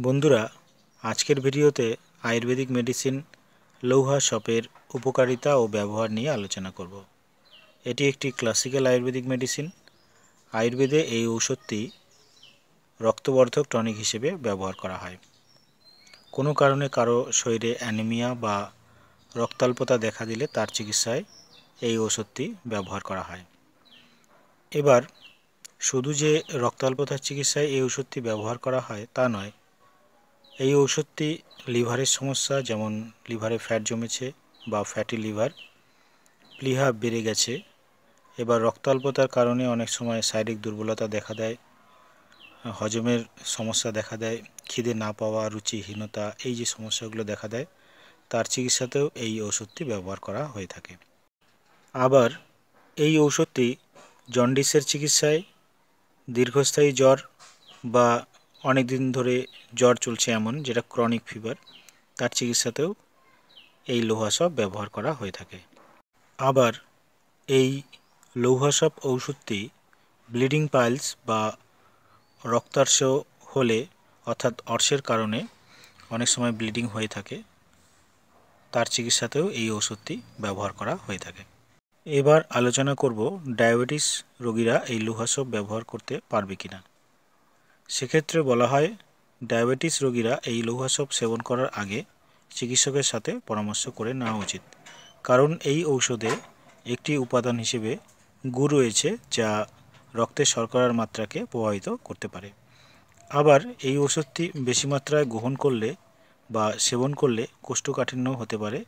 বন্ধুরা, আজকের ভিডিওতে আয়ুর্বেদিক মেডিসিন লৌহা শপের উপকারিতা ও ব্যবহার নিয়ে আলোচনা করব। এটি একটি ক্লাসিক্যাল আয়ুর্বেদিক মেডিসিন। আয়ুর্বেদে এই ঔষধটি রক্তবর্ধক টনিক হিসেবে ব্যবহার করা হয়। কোনো কারণে কারো শরীরে অ্যানিমিয়া বা রক্তাল্পতা দেখা দিলে তার চিকিৎসায় এই ঔষধটি ব্যবহার করা হয়। এবার শুধু যে রক্তাল্পতার চিকিৎসায় এই ওষুধটি ব্যবহার করা হয় তা নয়, এই ঔষধটি লিভারের সমস্যা, যেমন লিভারে ফ্যাট জমেছে বা ফ্যাটি লিভার, প্লীহা বেড়ে গেছে, এবার রক্তাল্পতার কারণে অনেক সময় শারীরিক দুর্বলতা দেখা দেয়, হজমের সমস্যা দেখা দেয়, খিদে না পাওয়া, রুচিহীনতা, এই যে সমস্যাগুলো দেখা দেয় তার চিকিৎসাতেও এই ওষুধটি ব্যবহার করা হয়ে থাকে। আবার এই ঔষধটি জন্ডিসের চিকিৎসায়, দীর্ঘস্থায়ী জ্বর বা অনেক দিন ধরে জ্বর চলছে এমন, যেটা ক্রনিক ফিভার, তার চিকিৎসাতেও এই লৌহাসব ব্যবহার করা হয়ে থাকে। আবার এই লৌহাসব ঔষধটি ব্লিডিং পাইলস বা রক্তার্শ হলে, অর্থাৎ অর্শের কারণে অনেক সময় ব্লিডিং হয়ে থাকে, তার চিকিৎসাতেও এই ওষুধটি ব্যবহার করা হয়ে থাকে। এবার আলোচনা করব ডায়াবেটিস রোগীরা এই লৌহাসব ব্যবহার করতে পারবে কিনা। সেক্ষেত্রে বলা হয়, ডায়াবেটিস রোগীরা এই লৌহাসব সেবন করার আগে চিকিৎসকের সাথে পরামর্শ করে নেওয়া উচিত, কারণ এই ঔষধে একটি উপাদান হিসেবে গুড় রয়েছে, যা রক্তে শর্করার মাত্রাকে প্রভাবিত করতে পারে। আবার এই ওষুধটি বেশি মাত্রায় গ্রহণ করলে বা সেবন করলে কোষ্ঠকাঠিন্য হতে পারে,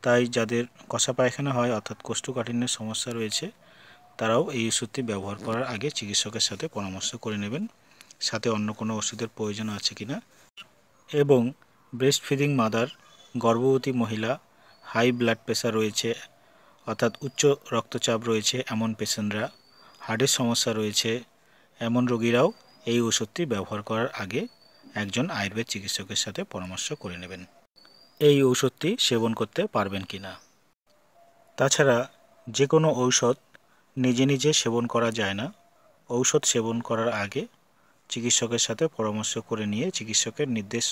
তাই যাদের কষা পায়খানা হয় অর্থাৎ কোষ্ঠকাঠিন্যের সমস্যা রয়েছে, তারাও এই ওষুধটি ব্যবহার করার আগে চিকিৎসকের সাথে পরামর্শ করে নেবেন, সাথে অন্য কোনো ওষুধের প্রয়োজন আছে কিনা। এবং ব্রেস্ট ফিডিং মাদার, গর্ভবতী মহিলা, হাই ব্লাড প্রেশার রয়েছে অর্থাৎ উচ্চ রক্তচাপ রয়েছে এমন পেশেন্টরা, হার্টের সমস্যা রয়েছে এমন রোগীরাও এই ওষুধটি ব্যবহার করার আগে একজন আয়ুর্বেদ চিকিৎসকের সাথে পরামর্শ করে নেবেন এই ঔষধটি সেবন করতে পারবেন কিনা। তাছাড়া যে কোনো ঔষধ নিজে নিজে সেবন করা যায় না, ঔষধ সেবন করার আগে চিকিৎসকের সাথে পরামর্শ করে নিয়ে চিকিৎসকের নির্দেশ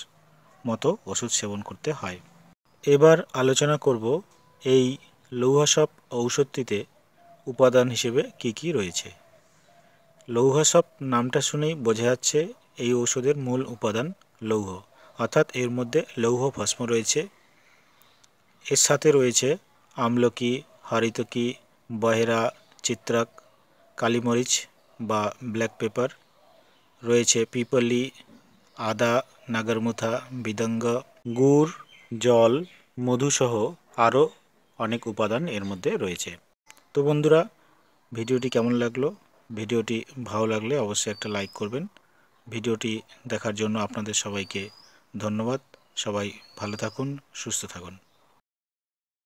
মতো ওষুধ সেবন করতে হয়। এবার আলোচনা করব এই লৌহাসব ঔষধটিতে উপাদান হিসেবে কি কি রয়েছে। লৌহাসব নামটা শুনেই বোঝা যাচ্ছে এই ঔষধের মূল উপাদান লৌহ, অর্থাৎ এর মধ্যে লৌহ ভস্ম রয়েছে। এর সাথে রয়েছে আমলকি, হরিতকি, বহেরা, চিত্রাক, কালিমরিচ বা ব্ল্যাক পেপার, রয়েছে পিপলি, আদা, নাগরমুথা, বিদঙ্গ, গুড়, জল, মধুসহ আরও অনেক উপাদান এর মধ্যে রয়েছে। তো বন্ধুরা, ভিডিওটি কেমন লাগলো? ভিডিওটি ভালো লাগলে অবশ্যই একটা লাইক করবেন। ভিডিওটি দেখার জন্য আপনাদের সবাইকে ধন্যবাদ। সবাই ভালো থাকুন, সুস্থ থাকুন।